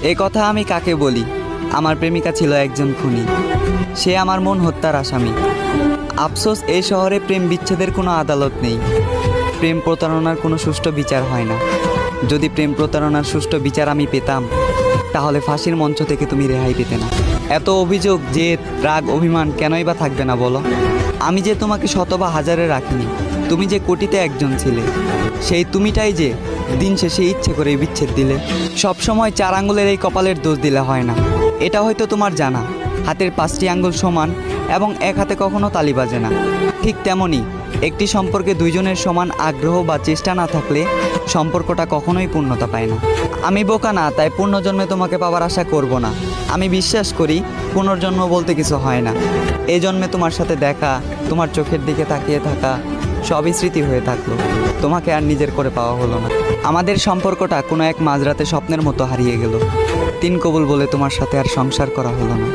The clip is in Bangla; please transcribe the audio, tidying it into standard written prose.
এ কথা আমি কাকে বলি? আমার প্রেমিকা ছিল একজন খুনি। সে আমার মন হত্যার আসামি। আফসোস, এই শহরে প্রেম বিচ্ছেদের কোনো আদালত নেই। প্রেম প্রতারণার কোনো সুষ্ঠু বিচার হয় না। যদি প্রেম প্রতারণার সুষ্ঠু বিচার আমি পেতাম, তাহলে ফাঁসির মঞ্চ থেকে তুমি রেহাই পেতে না। এত অভিযোগ, জেদ, রাগ, অভিমান কেনই বা থাকবে না বলো? আমি যে তোমাকে শত বা হাজারে রাখিনি, তুমি যে কোটিতে একজন ছিলে, সেই তুমিটাই যে দিন শেষে ইচ্ছে করে বিচ্ছেদ দিলে। সব সময় 4 আঙ্গুলের এই কপালের দোষ দিলে হয় না। এটা হয়তো তোমার জানা, হাতের 5টি আঙ্গুল সমান এবং এক হাতে কখনো তালি বাজে না। ঠিক তেমনই একটি সম্পর্কে দুইজনের সমান আগ্রহ বা চেষ্টা না থাকলে সম্পর্কটা কখনোই পূর্ণতা পায় না। আমি বোকা না, তাই পুনর্জন্মে তোমাকে পাওয়ার আশা করব না। আমি বিশ্বাস করি পুনর্জন্ম বলতে কিছু হয় না। এই জন্মে তোমার সাথে দেখা, তোমার চোখের দিকে তাকিয়ে থাকা সবই স্মৃতি হয়ে থাকলো, তোমাকে আর নিজের করে পাওয়া হলো না। আমাদের সম্পর্কটা কোনো এক মাঝরাতে স্বপ্নের মতো হারিয়ে গেল। 3 কবুল বলে তোমার সাথে আর সংসার করা হলো না।